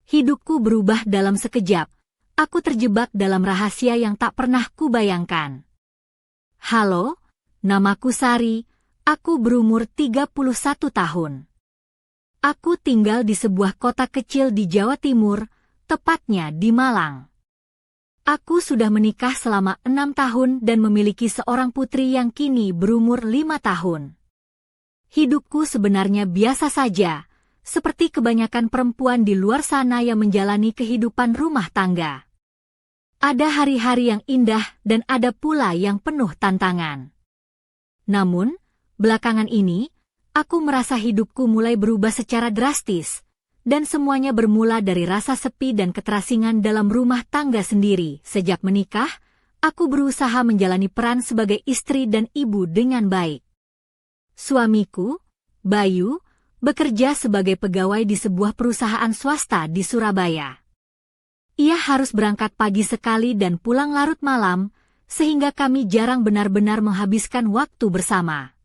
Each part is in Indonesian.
Hidupku berubah dalam sekejap. Aku terjebak dalam rahasia yang tak pernah kubayangkan. Halo, namaku Sari. Aku berumur 31 tahun. Aku tinggal di sebuah kota kecil di Jawa Timur, tepatnya di Malang. Aku sudah menikah selama 6 tahun dan memiliki seorang putri yang kini berumur 5 tahun. Hidupku sebenarnya biasa saja, seperti kebanyakan perempuan di luar sana yang menjalani kehidupan rumah tangga. Ada hari-hari yang indah dan ada pula yang penuh tantangan. Namun, belakangan ini, aku merasa hidupku mulai berubah secara drastis, dan semuanya bermula dari rasa sepi dan keterasingan dalam rumah tangga sendiri. Sejak menikah, aku berusaha menjalani peran sebagai istri dan ibu dengan baik. Suamiku, Bayu, bekerja sebagai pegawai di sebuah perusahaan swasta di Surabaya. Ia harus berangkat pagi sekali dan pulang larut malam, sehingga kami jarang benar-benar menghabiskan waktu bersama.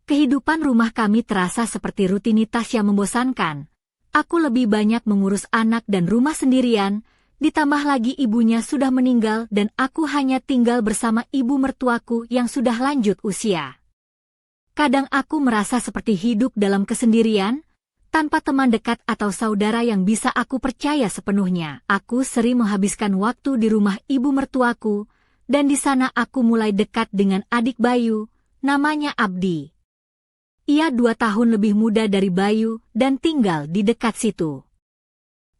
Kehidupan rumah kami terasa seperti rutinitas yang membosankan. Aku lebih banyak mengurus anak dan rumah sendirian, ditambah lagi ibunya sudah meninggal dan aku hanya tinggal bersama ibu mertuaku yang sudah lanjut usia. Kadang aku merasa seperti hidup dalam kesendirian, tanpa teman dekat atau saudara yang bisa aku percaya sepenuhnya. Aku sering menghabiskan waktu di rumah ibu mertuaku, dan di sana aku mulai dekat dengan adik Bayu, namanya Abdi. Ia 2 tahun lebih muda dari Bayu dan tinggal di dekat situ.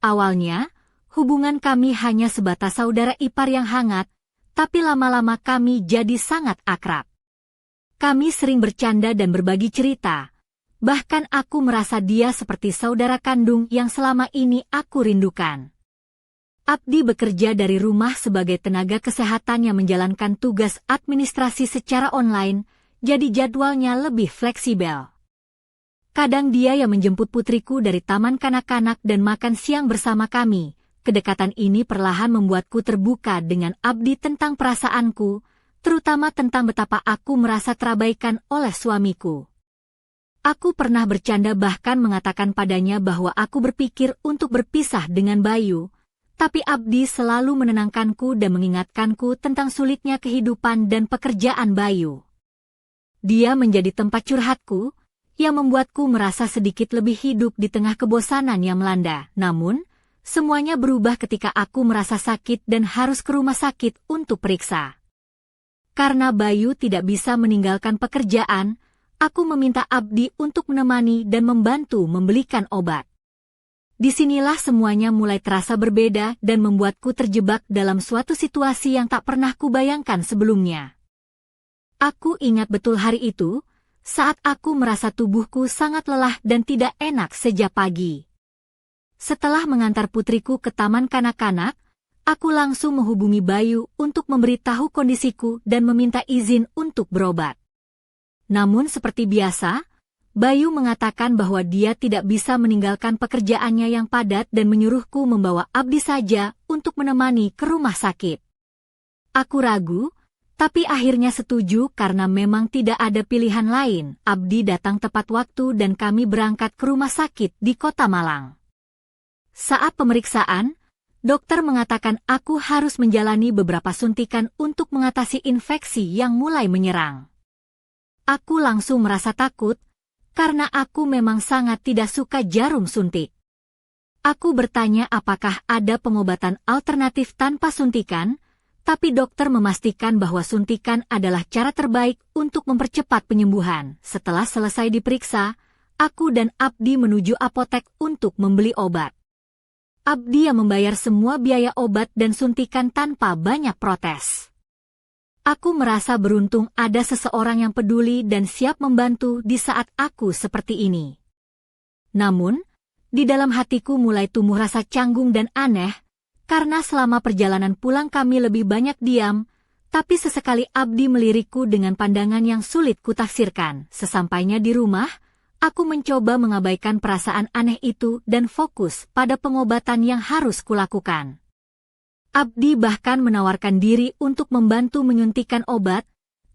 Awalnya, hubungan kami hanya sebatas saudara ipar yang hangat, tapi lama-lama kami jadi sangat akrab. Kami sering bercanda dan berbagi cerita, bahkan aku merasa dia seperti saudara kandung yang selama ini aku rindukan. Abdi bekerja dari rumah sebagai tenaga kesehatan yang menjalankan tugas administrasi secara online, jadi jadwalnya lebih fleksibel. Kadang dia yang menjemput putriku dari taman kanak-kanak dan makan siang bersama kami. Kedekatan ini perlahan membuatku terbuka dengan Abdi tentang perasaanku, terutama tentang betapa aku merasa terabaikan oleh suamiku. Aku pernah bercanda bahkan mengatakan padanya bahwa aku berpikir untuk berpisah dengan Bayu, tapi Abdi selalu menenangkanku dan mengingatkanku tentang sulitnya kehidupan dan pekerjaan Bayu. Dia menjadi tempat curhatku, yang membuatku merasa sedikit lebih hidup di tengah kebosanan yang melanda. Namun, semuanya berubah ketika aku merasa sakit dan harus ke rumah sakit untuk periksa. Karena Bayu tidak bisa meninggalkan pekerjaan, aku meminta Abdi untuk menemani dan membantu membelikan obat. Disinilah semuanya mulai terasa berbeda dan membuatku terjebak dalam suatu situasi yang tak pernah kubayangkan sebelumnya. Aku ingat betul hari itu, saat aku merasa tubuhku sangat lelah dan tidak enak sejak pagi. Setelah mengantar putriku ke taman kanak-kanak, aku langsung menghubungi Bayu untuk memberitahu kondisiku dan meminta izin untuk berobat. Namun seperti biasa, Bayu mengatakan bahwa dia tidak bisa meninggalkan pekerjaannya yang padat dan menyuruhku membawa Abdi saja untuk menemani ke rumah sakit. Aku ragu, tapi akhirnya setuju karena memang tidak ada pilihan lain. Abdi datang tepat waktu dan kami berangkat ke rumah sakit di Kota Malang. Saat pemeriksaan, dokter mengatakan aku harus menjalani beberapa suntikan untuk mengatasi infeksi yang mulai menyerang. Aku langsung merasa takut, karena aku memang sangat tidak suka jarum suntik. Aku bertanya apakah ada pengobatan alternatif tanpa suntikan, tapi dokter memastikan bahwa suntikan adalah cara terbaik untuk mempercepat penyembuhan. Setelah selesai diperiksa, aku dan Abdi menuju apotek untuk membeli obat. Abdi yang membayar semua biaya obat dan suntikan tanpa banyak protes. Aku merasa beruntung ada seseorang yang peduli dan siap membantu di saat aku seperti ini. Namun, di dalam hatiku mulai tumbuh rasa canggung dan aneh, karena selama perjalanan pulang kami lebih banyak diam, tapi sesekali Abdi melirikku dengan pandangan yang sulit kutafsirkan. Sesampainya di rumah, aku mencoba mengabaikan perasaan aneh itu dan fokus pada pengobatan yang harus kulakukan. Abdi bahkan menawarkan diri untuk membantu menyuntikkan obat,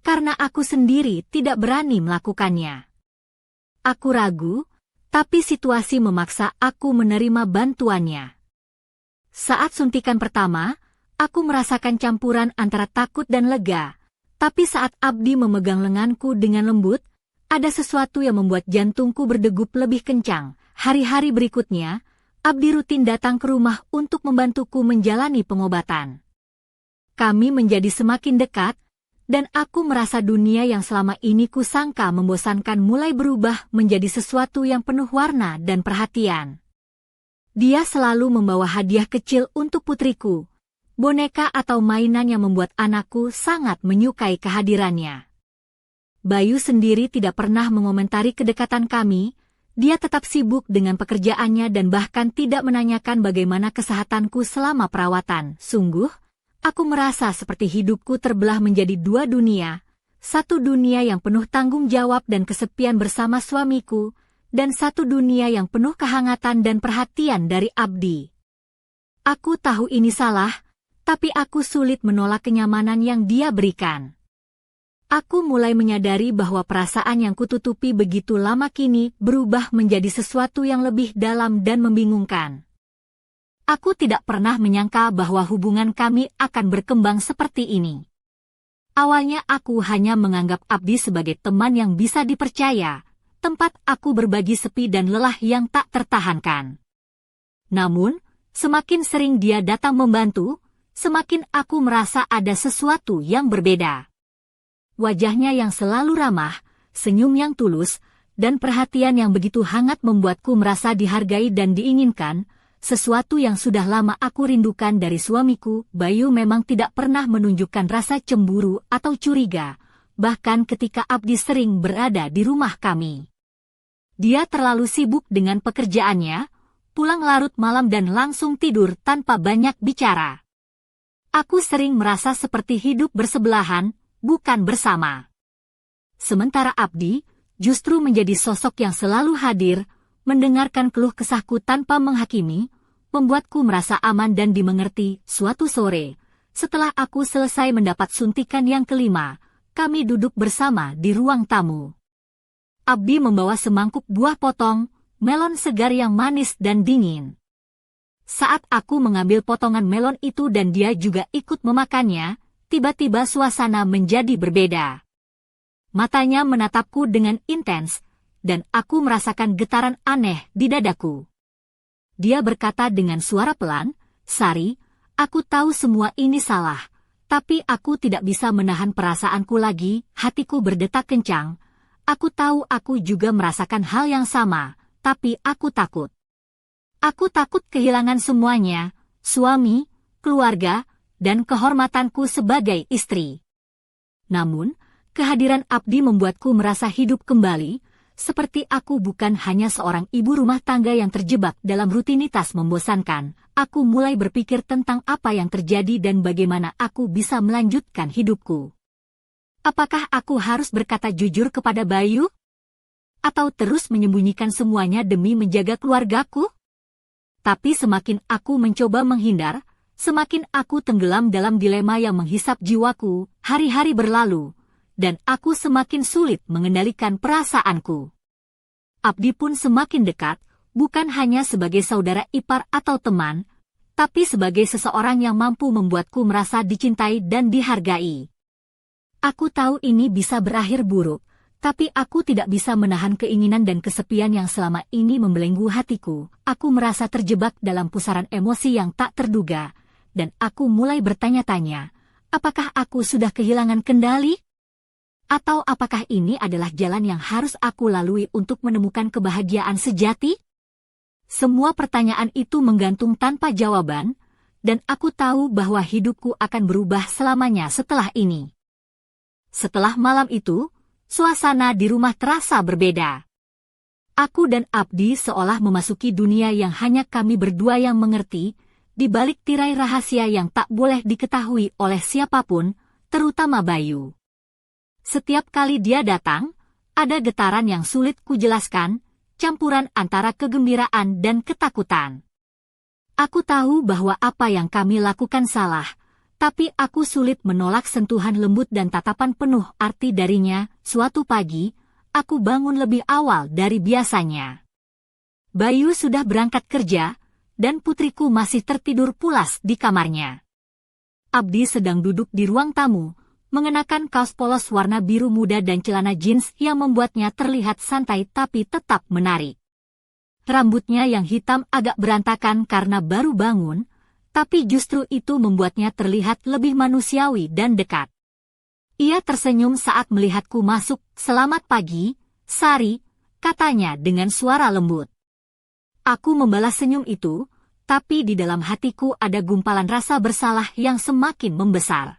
karena aku sendiri tidak berani melakukannya. Aku ragu, tapi situasi memaksa aku menerima bantuannya. Saat suntikan pertama, aku merasakan campuran antara takut dan lega. Tapi saat Abdi memegang lenganku dengan lembut, ada sesuatu yang membuat jantungku berdegup lebih kencang. Hari-hari berikutnya, Abdi rutin datang ke rumah untuk membantuku menjalani pengobatan. Kami menjadi semakin dekat, dan aku merasa dunia yang selama ini kusangka membosankan mulai berubah menjadi sesuatu yang penuh warna dan perhatian. Dia selalu membawa hadiah kecil untuk putriku, boneka atau mainan yang membuat anakku sangat menyukai kehadirannya. Bayu sendiri tidak pernah mengomentari kedekatan kami. Dia tetap sibuk dengan pekerjaannya dan bahkan tidak menanyakan bagaimana kesehatanku selama perawatan. Sungguh, aku merasa seperti hidupku terbelah menjadi dua dunia. Satu dunia yang penuh tanggung jawab dan kesepian bersama suamiku, dan satu dunia yang penuh kehangatan dan perhatian dari Abdi. Aku tahu ini salah, tapi aku sulit menolak kenyamanan yang dia berikan. Aku mulai menyadari bahwa perasaan yang kututupi begitu lama kini berubah menjadi sesuatu yang lebih dalam dan membingungkan. Aku tidak pernah menyangka bahwa hubungan kami akan berkembang seperti ini. Awalnya aku hanya menganggap Abdi sebagai teman yang bisa dipercaya, tempat aku berbagi sepi dan lelah yang tak tertahankan. Namun, semakin sering dia datang membantu, semakin aku merasa ada sesuatu yang berbeda. Wajahnya yang selalu ramah, senyum yang tulus, dan perhatian yang begitu hangat membuatku merasa dihargai dan diinginkan, sesuatu yang sudah lama aku rindukan dari suamiku. Bayu memang tidak pernah menunjukkan rasa cemburu atau curiga, bahkan ketika Abdi sering berada di rumah kami. Dia terlalu sibuk dengan pekerjaannya, pulang larut malam dan langsung tidur tanpa banyak bicara. Aku sering merasa seperti hidup bersebelahan, bukan bersama. Sementara Abdi justru menjadi sosok yang selalu hadir, mendengarkan keluh kesahku tanpa menghakimi, membuatku merasa aman dan dimengerti. Suatu sore, setelah aku selesai mendapat suntikan yang kelima, kami duduk bersama di ruang tamu. Abdi membawa semangkuk buah potong, melon segar yang manis dan dingin. Saat aku mengambil potongan melon itu dan dia juga ikut memakannya, tiba-tiba suasana menjadi berbeda. Matanya menatapku dengan intens, dan aku merasakan getaran aneh di dadaku. Dia berkata dengan suara pelan, "Sari, aku tahu semua ini salah, tapi aku tidak bisa menahan perasaanku lagi." Hatiku berdetak kencang. Aku tahu aku juga merasakan hal yang sama, tapi aku takut. Aku takut kehilangan semuanya, suami, keluarga, dan kehormatanku sebagai istri. Namun, kehadiran Abdi membuatku merasa hidup kembali, seperti aku bukan hanya seorang ibu rumah tangga yang terjebak dalam rutinitas membosankan. Aku mulai berpikir tentang apa yang terjadi dan bagaimana aku bisa melanjutkan hidupku. Apakah aku harus berkata jujur kepada Bayu? Atau terus menyembunyikan semuanya demi menjaga keluargaku? Tapi semakin aku mencoba menghindar, semakin aku tenggelam dalam dilema yang menghisap jiwaku. Hari-hari berlalu, dan aku semakin sulit mengendalikan perasaanku. Abdi pun semakin dekat, bukan hanya sebagai saudara ipar atau teman, tapi sebagai seseorang yang mampu membuatku merasa dicintai dan dihargai. Aku tahu ini bisa berakhir buruk, tapi aku tidak bisa menahan keinginan dan kesepian yang selama ini membelenggu hatiku. Aku merasa terjebak dalam pusaran emosi yang tak terduga, dan aku mulai bertanya-tanya, apakah aku sudah kehilangan kendali? Atau apakah ini adalah jalan yang harus aku lalui untuk menemukan kebahagiaan sejati? Semua pertanyaan itu menggantung tanpa jawaban, dan aku tahu bahwa hidupku akan berubah selamanya setelah ini. Setelah malam itu, suasana di rumah terasa berbeda. Aku dan Abdi seolah memasuki dunia yang hanya kami berdua yang mengerti, di balik tirai rahasia yang tak boleh diketahui oleh siapapun, terutama Bayu. Setiap kali dia datang, ada getaran yang sulit kujelaskan, campuran antara kegembiraan dan ketakutan. Aku tahu bahwa apa yang kami lakukan salah, tapi aku sulit menolak sentuhan lembut dan tatapan penuh arti darinya. Suatu pagi, aku bangun lebih awal dari biasanya. Bayu sudah berangkat kerja, dan putriku masih tertidur pulas di kamarnya. Abdi sedang duduk di ruang tamu, mengenakan kaos polos warna biru muda dan celana jeans yang membuatnya terlihat santai tapi tetap menarik. Rambutnya yang hitam agak berantakan karena baru bangun, tapi justru itu membuatnya terlihat lebih manusiawi dan dekat. Ia tersenyum saat melihatku masuk. "Selamat pagi, Sari," katanya dengan suara lembut. Aku membalas senyum itu, tapi di dalam hatiku ada gumpalan rasa bersalah yang semakin membesar.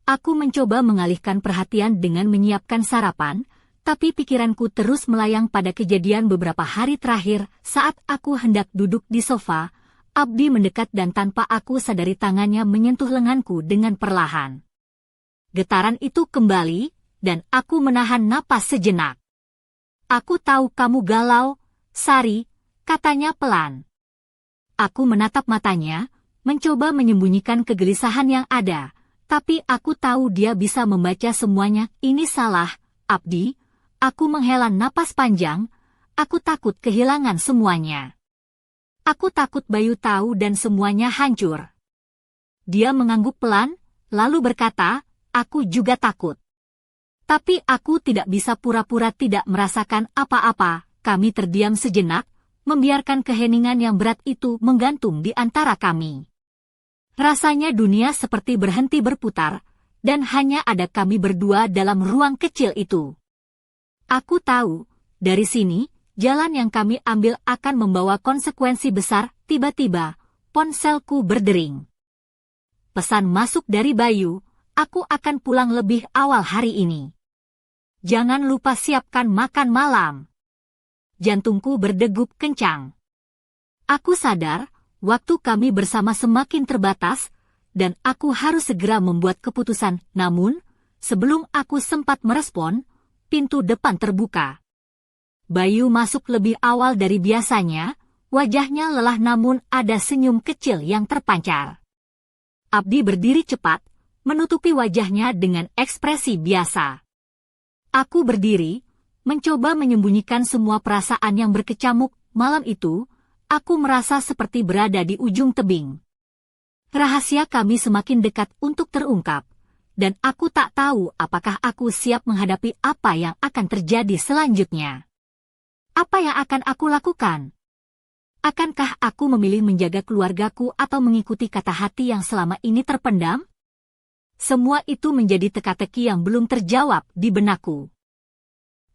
Aku mencoba mengalihkan perhatian dengan menyiapkan sarapan, tapi pikiranku terus melayang pada kejadian beberapa hari terakhir saat aku hendak duduk di sofa. Abdi mendekat dan tanpa aku sadari tangannya menyentuh lenganku dengan perlahan. Getaran itu kembali, dan aku menahan napas sejenak. "Aku tahu kamu galau, Sari," katanya pelan. Aku menatap matanya, mencoba menyembunyikan kegelisahan yang ada, tapi aku tahu dia bisa membaca semuanya. "Ini salah, Abdi." Aku menghela napas panjang, aku takut kehilangan semuanya. Aku takut Bayu tahu dan semuanya hancur. Dia mengangguk pelan, lalu berkata, "Aku juga takut. Tapi aku tidak bisa pura-pura tidak merasakan apa-apa." Kami terdiam sejenak, membiarkan keheningan yang berat itu menggantung di antara kami. Rasanya dunia seperti berhenti berputar, dan hanya ada kami berdua dalam ruang kecil itu. Aku tahu, dari sini, jalan yang kami ambil akan membawa konsekuensi besar. Tiba-tiba, ponselku berdering. Pesan masuk dari Bayu, "Aku akan pulang lebih awal hari ini. Jangan lupa siapkan makan malam." Jantungku berdegup kencang. Aku sadar, waktu kami bersama semakin terbatas, dan aku harus segera membuat keputusan. Namun, sebelum aku sempat merespon, pintu depan terbuka. Bayu masuk lebih awal dari biasanya, wajahnya lelah namun ada senyum kecil yang terpancar. Abdi berdiri cepat, menutupi wajahnya dengan ekspresi biasa. Aku berdiri, mencoba menyembunyikan semua perasaan yang berkecamuk. Malam itu, aku merasa seperti berada di ujung tebing. Rahasia kami semakin dekat untuk terungkap, dan aku tak tahu apakah aku siap menghadapi apa yang akan terjadi selanjutnya. Apa yang akan aku lakukan? Akankah aku memilih menjaga keluargaku atau mengikuti kata hati yang selama ini terpendam? Semua itu menjadi teka-teki yang belum terjawab di benakku.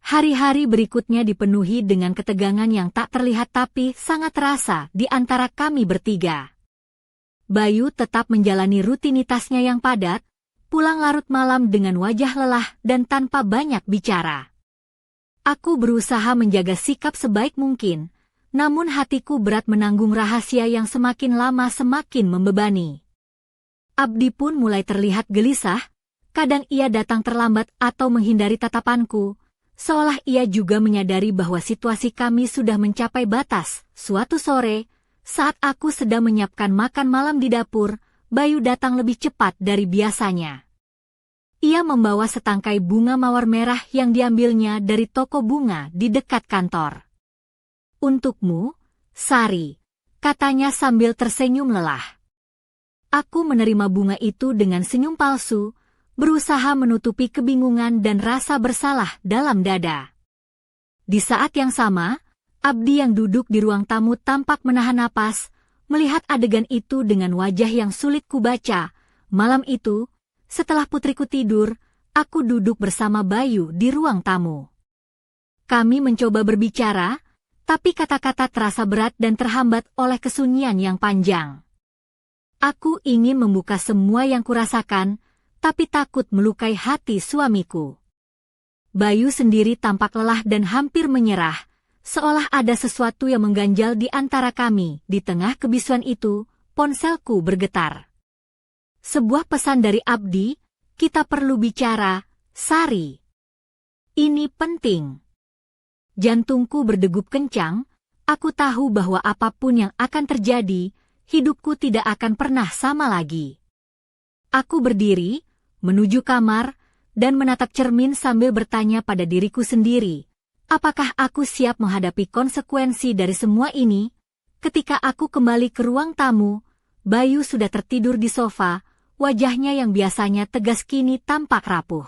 Hari-hari berikutnya dipenuhi dengan ketegangan yang tak terlihat tapi sangat terasa di antara kami bertiga. Bayu tetap menjalani rutinitasnya yang padat, pulang larut malam dengan wajah lelah dan tanpa banyak bicara. Aku berusaha menjaga sikap sebaik mungkin, namun hatiku berat menanggung rahasia yang semakin lama semakin membebani. Abdi pun mulai terlihat gelisah, kadang ia datang terlambat atau menghindari tatapanku, seolah ia juga menyadari bahwa situasi kami sudah mencapai batas. Suatu sore, saat aku sedang menyiapkan makan malam di dapur, Bayu datang lebih cepat dari biasanya. Ia membawa setangkai bunga mawar merah yang diambilnya dari toko bunga di dekat kantor. "Untukmu, Sari," katanya sambil tersenyum lelah. Aku menerima bunga itu dengan senyum palsu, berusaha menutupi kebingungan dan rasa bersalah dalam dada. Di saat yang sama, Abdi yang duduk di ruang tamu tampak menahan napas, melihat adegan itu dengan wajah yang sulit kubaca. Malam itu, setelah putriku tidur, aku duduk bersama Bayu di ruang tamu. Kami mencoba berbicara, tapi kata-kata terasa berat dan terhambat oleh kesunyian yang panjang. Aku ingin membuka semua yang kurasakan, tapi takut melukai hati suamiku. Bayu sendiri tampak lelah dan hampir menyerah, seolah ada sesuatu yang mengganjal di antara kami. Di tengah kebisuan itu, ponselku bergetar. Sebuah pesan dari Abdi, "Kita perlu bicara, Sari. Ini penting." Jantungku berdegup kencang, aku tahu bahwa apapun yang akan terjadi, hidupku tidak akan pernah sama lagi. Aku berdiri, menuju kamar, dan menatap cermin sambil bertanya pada diriku sendiri, apakah aku siap menghadapi konsekuensi dari semua ini? Ketika aku kembali ke ruang tamu, Bayu sudah tertidur di sofa, wajahnya yang biasanya tegas kini tampak rapuh.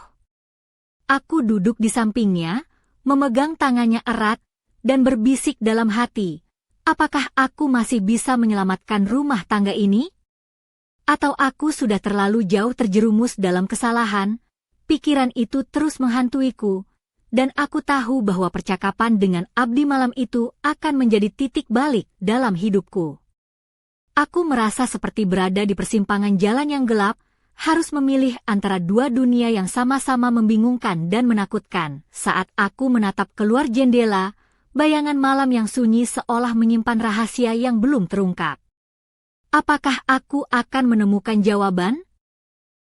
Aku duduk di sampingnya, memegang tangannya erat, dan berbisik dalam hati, apakah aku masih bisa menyelamatkan rumah tangga ini? Atau aku sudah terlalu jauh terjerumus dalam kesalahan? Pikiran itu terus menghantuiku, dan aku tahu bahwa percakapan dengan Abdi malam itu akan menjadi titik balik dalam hidupku. Aku merasa seperti berada di persimpangan jalan yang gelap, harus memilih antara dua dunia yang sama-sama membingungkan dan menakutkan. Saat aku menatap keluar jendela, bayangan malam yang sunyi seolah menyimpan rahasia yang belum terungkap. Apakah aku akan menemukan jawaban?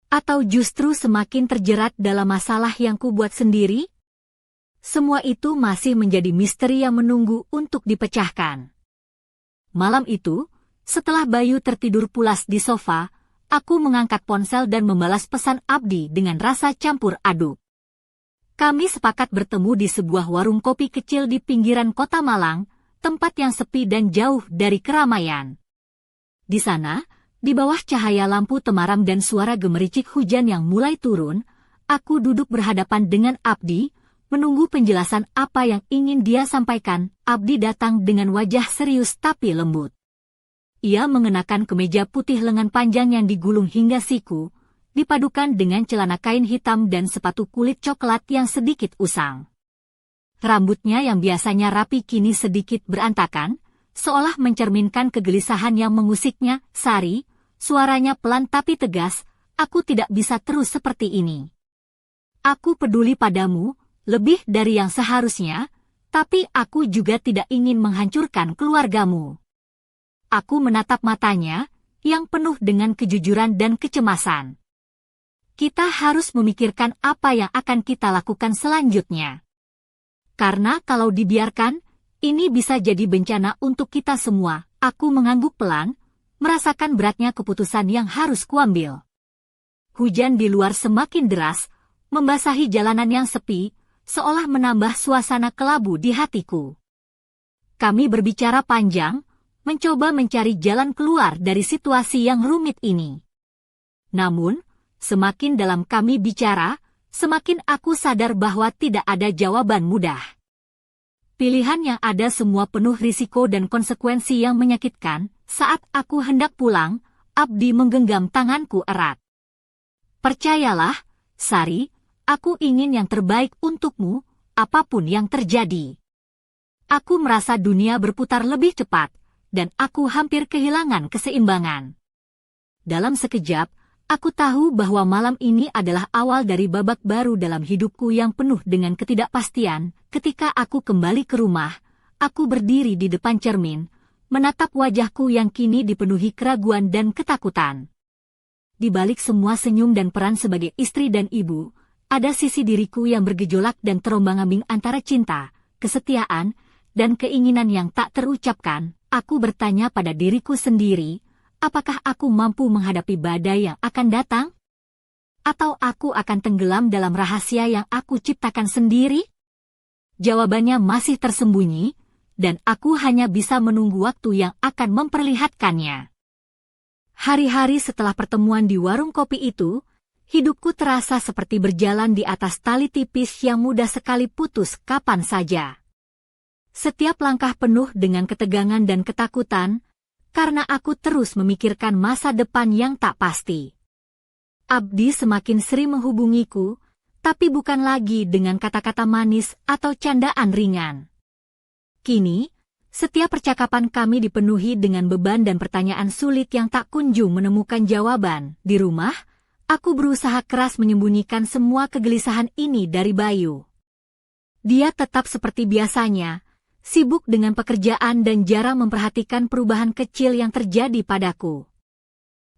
Atau justru semakin terjerat dalam masalah yang kubuat sendiri? Semua itu masih menjadi misteri yang menunggu untuk dipecahkan. Malam itu, setelah Bayu tertidur pulas di sofa, aku mengangkat ponsel dan membalas pesan Abdi dengan rasa campur aduk. Kami sepakat bertemu di sebuah warung kopi kecil di pinggiran kota Malang, tempat yang sepi dan jauh dari keramaian. Di sana, di bawah cahaya lampu temaram dan suara gemericik hujan yang mulai turun, aku duduk berhadapan dengan Abdi, menunggu penjelasan apa yang ingin dia sampaikan. Abdi datang dengan wajah serius tapi lembut. Ia mengenakan kemeja putih lengan panjang yang digulung hingga siku, dipadukan dengan celana kain hitam dan sepatu kulit coklat yang sedikit usang. Rambutnya yang biasanya rapi kini sedikit berantakan, seolah mencerminkan kegelisahan yang mengusiknya. "Sari," suaranya pelan tapi tegas, "aku tidak bisa terus seperti ini. Aku peduli padamu, lebih dari yang seharusnya, tapi aku juga tidak ingin menghancurkan keluargamu." Aku menatap matanya, yang penuh dengan kejujuran dan kecemasan. Kita harus memikirkan apa yang akan kita lakukan selanjutnya. Karena kalau dibiarkan, ini bisa jadi bencana untuk kita semua. Aku mengangguk pelan, merasakan beratnya keputusan yang harus kuambil. Hujan di luar semakin deras, membasahi jalanan yang sepi, seolah menambah suasana kelabu di hatiku. Kami berbicara panjang, mencoba mencari jalan keluar dari situasi yang rumit ini. Namun, semakin dalam kami bicara, semakin aku sadar bahwa tidak ada jawaban mudah. Pilihan yang ada semua penuh risiko dan konsekuensi yang menyakitkan. Saat aku hendak pulang, Abdi menggenggam tanganku erat. "Percayalah, Sari, aku ingin yang terbaik untukmu, apapun yang terjadi." Aku merasa dunia berputar lebih cepat, dan aku hampir kehilangan keseimbangan. Dalam sekejap, aku tahu bahwa malam ini adalah awal dari babak baru dalam hidupku yang penuh dengan ketidakpastian. Ketika aku kembali ke rumah, aku berdiri di depan cermin, menatap wajahku yang kini dipenuhi keraguan dan ketakutan. Di balik semua senyum dan peran sebagai istri dan ibu, ada sisi diriku yang bergejolak dan terombang-ambing antara cinta, kesetiaan, dan keinginan yang tak terucapkan. Aku bertanya pada diriku sendiri, apakah aku mampu menghadapi badai yang akan datang? Atau aku akan tenggelam dalam rahasia yang aku ciptakan sendiri? Jawabannya masih tersembunyi, dan aku hanya bisa menunggu waktu yang akan memperlihatkannya. Hari-hari setelah pertemuan di warung kopi itu, hidupku terasa seperti berjalan di atas tali tipis yang mudah sekali putus kapan saja. Setiap langkah penuh dengan ketegangan dan ketakutan, karena aku terus memikirkan masa depan yang tak pasti. Abdi semakin sering menghubungiku, tapi bukan lagi dengan kata-kata manis atau candaan ringan. Kini, setiap percakapan kami dipenuhi dengan beban dan pertanyaan sulit yang tak kunjung menemukan jawaban. Di rumah, aku berusaha keras menyembunyikan semua kegelisahan ini dari Bayu. Dia tetap seperti biasanya, sibuk dengan pekerjaan dan jarang memperhatikan perubahan kecil yang terjadi padaku.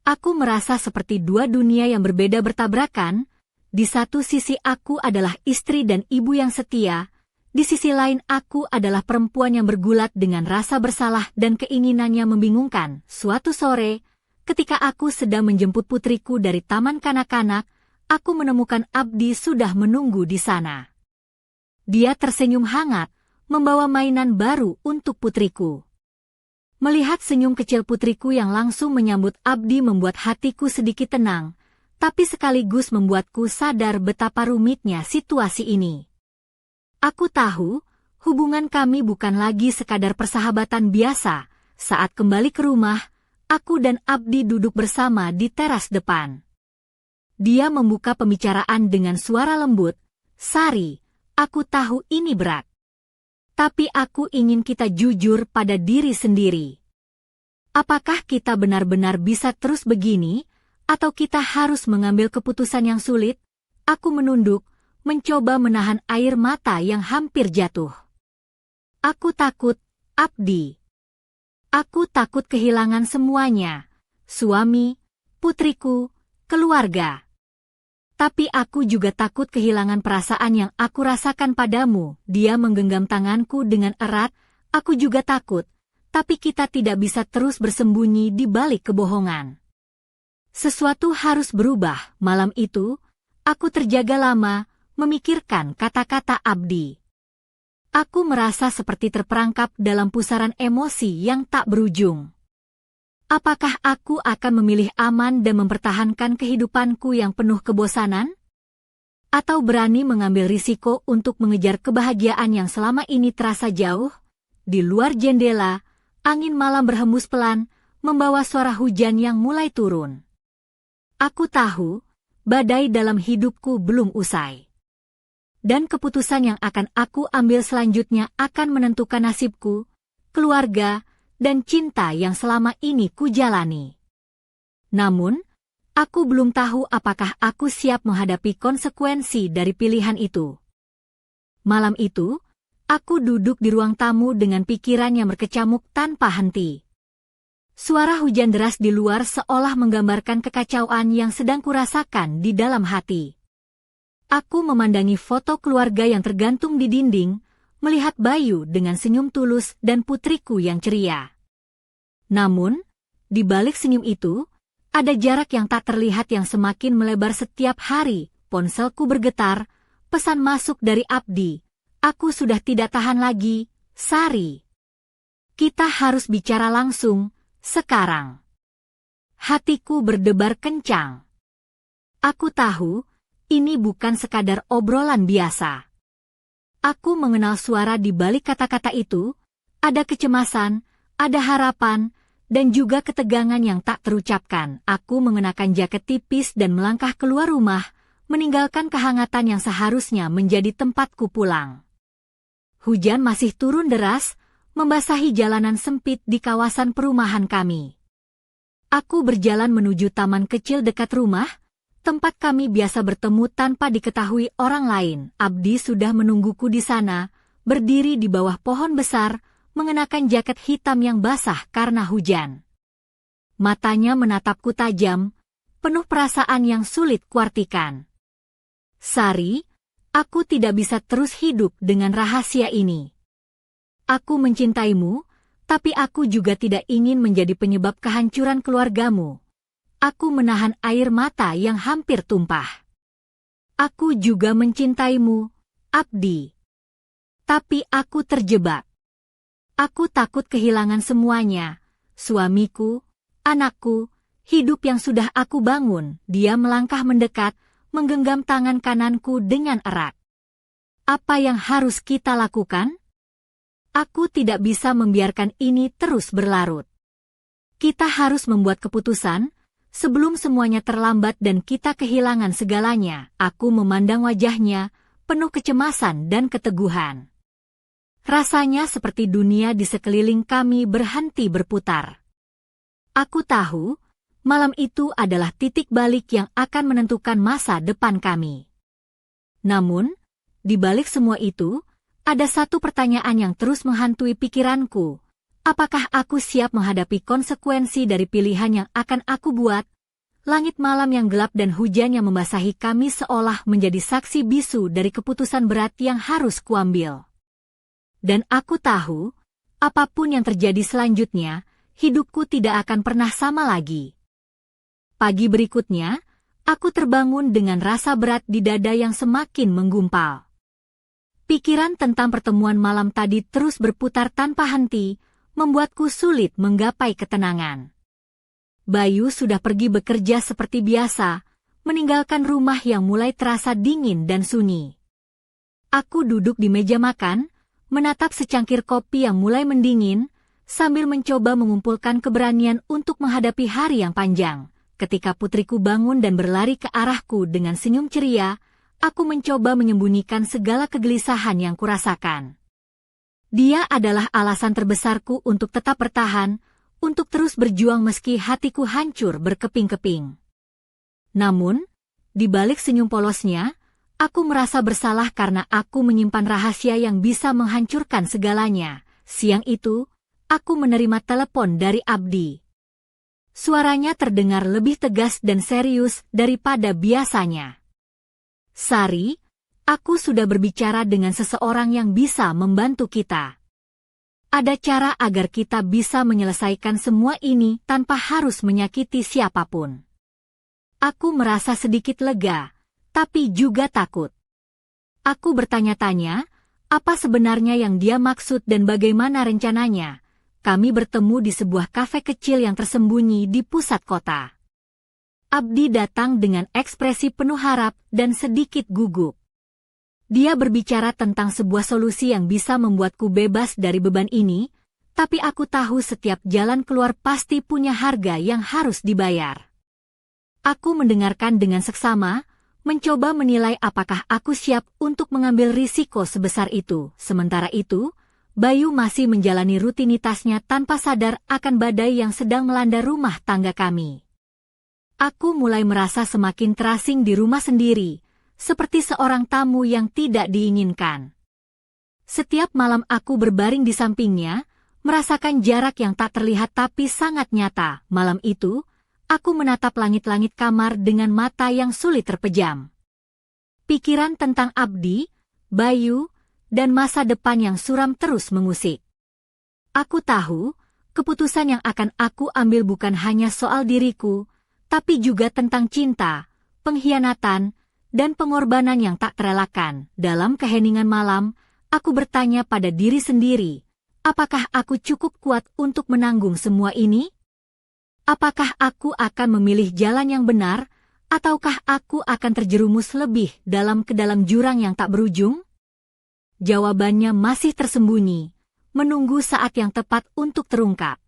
Aku merasa seperti dua dunia yang berbeda bertabrakan. Di satu sisi aku adalah istri dan ibu yang setia, di sisi lain aku adalah perempuan yang bergulat dengan rasa bersalah dan keinginannya membingungkan. Suatu sore, ketika aku sedang menjemput putriku dari taman kanak-kanak, aku menemukan Abdi sudah menunggu di sana. Dia tersenyum hangat, membawa mainan baru untuk putriku. Melihat senyum kecil putriku yang langsung menyambut Abdi membuat hatiku sedikit tenang, tapi sekaligus membuatku sadar betapa rumitnya situasi ini. Aku tahu, hubungan kami bukan lagi sekadar persahabatan biasa. Saat kembali ke rumah, aku dan Abdi duduk bersama di teras depan. Dia membuka pembicaraan dengan suara lembut, "Sari, aku tahu ini berat. Tapi aku ingin kita jujur pada diri sendiri. Apakah kita benar-benar bisa terus begini, atau kita harus mengambil keputusan yang sulit?" Aku menunduk, mencoba menahan air mata yang hampir jatuh. Aku takut, Abdi. Aku takut kehilangan semuanya, suami, putriku, keluarga. Tapi aku juga takut kehilangan perasaan yang aku rasakan padamu. Dia menggenggam tanganku dengan erat. Aku juga takut, tapi kita tidak bisa terus bersembunyi di balik kebohongan. Sesuatu harus berubah. Malam itu, aku terjaga lama, memikirkan kata-kata Abdi. Aku merasa seperti terperangkap dalam pusaran emosi yang tak berujung. Apakah aku akan memilih aman dan mempertahankan kehidupanku yang penuh kebosanan? Atau berani mengambil risiko untuk mengejar kebahagiaan yang selama ini terasa jauh? Di luar jendela, angin malam berhembus pelan, membawa suara hujan yang mulai turun. Aku tahu, badai dalam hidupku belum usai. Dan keputusan yang akan aku ambil selanjutnya akan menentukan nasibku, keluarga, dan cinta yang selama ini kujalani. Namun, aku belum tahu apakah aku siap menghadapi konsekuensi dari pilihan itu. Malam itu, aku duduk di ruang tamu dengan pikiran yang berkecamuk tanpa henti. Suara hujan deras di luar seolah menggambarkan kekacauan yang sedang kurasakan di dalam hati. Aku memandangi foto keluarga yang tergantung di dinding, melihat Bayu dengan senyum tulus dan putriku yang ceria. Namun, di balik senyum itu, ada jarak yang tak terlihat yang semakin melebar setiap hari. Ponselku bergetar, pesan masuk dari Abdi. "Aku sudah tidak tahan lagi, Sari. Kita harus bicara langsung, sekarang." Hatiku berdebar kencang. Aku tahu, ini bukan sekadar obrolan biasa. Aku mengenal suara di balik kata-kata itu, ada kecemasan, ada harapan, dan juga ketegangan yang tak terucapkan. Aku mengenakan jaket tipis dan melangkah keluar rumah, meninggalkan kehangatan yang seharusnya menjadi tempatku pulang. Hujan masih turun deras, membasahi jalanan sempit di kawasan perumahan kami. Aku berjalan menuju taman kecil dekat rumah, tempat kami biasa bertemu tanpa diketahui orang lain. Abdi sudah menungguku di sana, berdiri di bawah pohon besar, mengenakan jaket hitam yang basah karena hujan. Matanya menatapku tajam, penuh perasaan yang sulit kuartikan. "Sari, aku tidak bisa terus hidup dengan rahasia ini. Aku mencintaimu, tapi aku juga tidak ingin menjadi penyebab kehancuran keluargamu." Aku menahan air mata yang hampir tumpah. "Aku juga mencintaimu, Abdi. Tapi aku terjebak. Aku takut kehilangan semuanya, suamiku, anakku, hidup yang sudah aku bangun." Dia melangkah mendekat, menggenggam tangan kananku dengan erat. "Apa yang harus kita lakukan? Aku tidak bisa membiarkan ini terus berlarut. Kita harus membuat keputusan, sebelum semuanya terlambat dan kita kehilangan segalanya." Aku memandang wajahnya, penuh kecemasan dan keteguhan. Rasanya seperti dunia di sekeliling kami berhenti berputar. Aku tahu, malam itu adalah titik balik yang akan menentukan masa depan kami. Namun, di balik semua itu, ada satu pertanyaan yang terus menghantui pikiranku. Apakah aku siap menghadapi konsekuensi dari pilihan yang akan aku buat? Langit malam yang gelap dan hujan yang membasahi kami seolah menjadi saksi bisu dari keputusan berat yang harus kuambil. Dan aku tahu, apapun yang terjadi selanjutnya, hidupku tidak akan pernah sama lagi. Pagi berikutnya, aku terbangun dengan rasa berat di dada yang semakin menggumpal. Pikiran tentang pertemuan malam tadi terus berputar tanpa henti, membuatku sulit menggapai ketenangan. Bayu sudah pergi bekerja seperti biasa, meninggalkan rumah yang mulai terasa dingin dan sunyi. Aku duduk di meja makan, menatap secangkir kopi yang mulai mendingin, sambil mencoba mengumpulkan keberanian untuk menghadapi hari yang panjang. Ketika putriku bangun dan berlari ke arahku dengan senyum ceria, aku mencoba menyembunyikan segala kegelisahan yang kurasakan. Dia adalah alasan terbesarku untuk tetap bertahan, untuk terus berjuang meski hatiku hancur berkeping-keping. Namun, di balik senyum polosnya, aku merasa bersalah karena aku menyimpan rahasia yang bisa menghancurkan segalanya. Siang itu, aku menerima telepon dari Abdi. Suaranya terdengar lebih tegas dan serius daripada biasanya. Sari, aku sudah berbicara dengan seseorang yang bisa membantu kita. Ada cara agar kita bisa menyelesaikan semua ini tanpa harus menyakiti siapapun. Aku merasa sedikit lega, tapi juga takut. Aku bertanya-tanya, apa sebenarnya yang dia maksud dan bagaimana rencananya. Kami bertemu di sebuah kafe kecil yang tersembunyi di pusat kota. Abdi datang dengan ekspresi penuh harap dan sedikit gugup. Dia berbicara tentang sebuah solusi yang bisa membuatku bebas dari beban ini, tapi aku tahu setiap jalan keluar pasti punya harga yang harus dibayar. Aku mendengarkan dengan seksama, mencoba menilai apakah aku siap untuk mengambil risiko sebesar itu. Sementara itu, Bayu masih menjalani rutinitasnya tanpa sadar akan badai yang sedang melanda rumah tangga kami. Aku mulai merasa semakin terasing di rumah sendiri, seperti seorang tamu yang tidak diinginkan. Setiap malam aku berbaring di sampingnya, merasakan jarak yang tak terlihat tapi sangat nyata. Malam itu, aku menatap langit-langit kamar dengan mata yang sulit terpejam. Pikiran tentang Abdi, Bayu, dan masa depan yang suram terus mengusik. Aku tahu, keputusan yang akan aku ambil bukan hanya soal diriku, tapi juga tentang cinta, pengkhianatan, dan pengorbanan yang tak terelakkan. Dalam keheningan malam, aku bertanya pada diri sendiri, apakah aku cukup kuat untuk menanggung semua ini? Apakah aku akan memilih jalan yang benar, ataukah aku akan terjerumus lebih dalam ke dalam jurang yang tak berujung? Jawabannya masih tersembunyi, menunggu saat yang tepat untuk terungkap.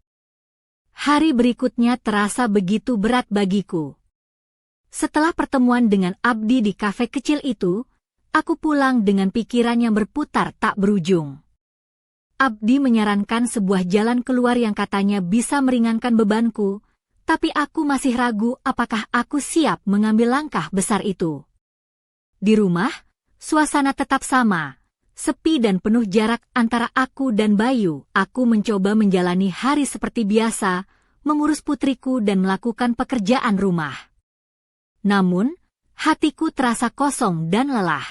Hari berikutnya terasa begitu berat bagiku. Setelah pertemuan dengan Abdi di kafe kecil itu, aku pulang dengan pikiran yang berputar tak berujung. Abdi menyarankan sebuah jalan keluar yang katanya bisa meringankan bebanku, tapi aku masih ragu apakah aku siap mengambil langkah besar itu. Di rumah, suasana tetap sama. Sepi dan penuh jarak antara aku dan Bayu. Aku mencoba menjalani hari seperti biasa, mengurus putriku dan melakukan pekerjaan rumah. Namun, hatiku terasa kosong dan lelah.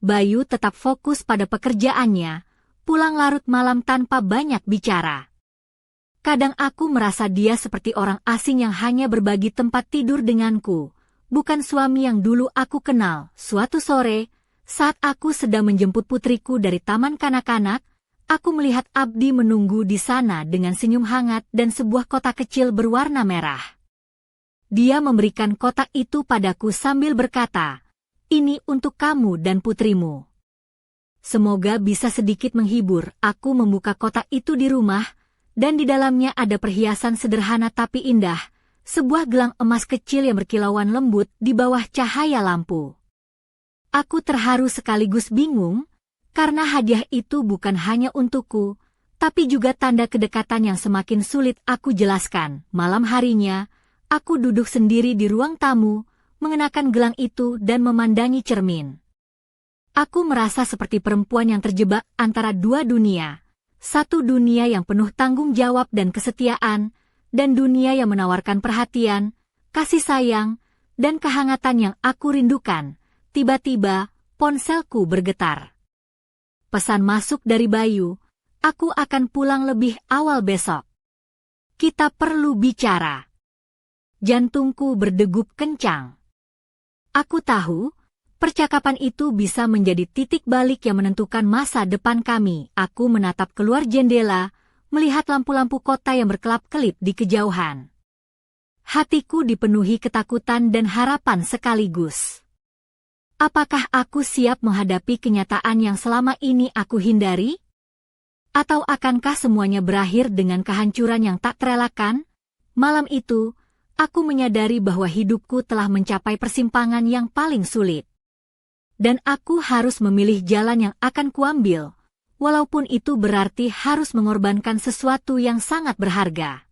Bayu tetap fokus pada pekerjaannya, pulang larut malam tanpa banyak bicara. Kadang aku merasa dia seperti orang asing yang hanya berbagi tempat tidur denganku, bukan suami yang dulu aku kenal. Suatu sore, saat aku sedang menjemput putriku dari taman kanak-kanak, aku melihat Abdi menunggu di sana dengan senyum hangat dan sebuah kotak kecil berwarna merah. Dia memberikan kotak itu padaku sambil berkata, "Ini untuk kamu dan putrimu." Semoga bisa sedikit menghibur. Aku membuka kotak itu di rumah, dan di dalamnya ada perhiasan sederhana tapi indah, sebuah gelang emas kecil yang berkilauan lembut di bawah cahaya lampu. Aku terharu sekaligus bingung, karena hadiah itu bukan hanya untukku, tapi juga tanda kedekatan yang semakin sulit aku jelaskan. Malam harinya, aku duduk sendiri di ruang tamu, mengenakan gelang itu dan memandangi cermin. Aku merasa seperti perempuan yang terjebak antara dua dunia. Satu dunia yang penuh tanggung jawab dan kesetiaan, dan dunia yang menawarkan perhatian, kasih sayang, dan kehangatan yang aku rindukan. Tiba-tiba, ponselku bergetar. Pesan masuk dari Bayu, aku akan pulang lebih awal besok. Kita perlu bicara. Jantungku berdegup kencang. Aku tahu, percakapan itu bisa menjadi titik balik yang menentukan masa depan kami. Aku menatap keluar jendela, melihat lampu-lampu kota yang berkelap-kelip di kejauhan. Hatiku dipenuhi ketakutan dan harapan sekaligus. Apakah aku siap menghadapi kenyataan yang selama ini aku hindari? Atau akankah semuanya berakhir dengan kehancuran yang tak terelakkan? Malam itu, aku menyadari bahwa hidupku telah mencapai persimpangan yang paling sulit. Dan aku harus memilih jalan yang akan kuambil, walaupun itu berarti harus mengorbankan sesuatu yang sangat berharga.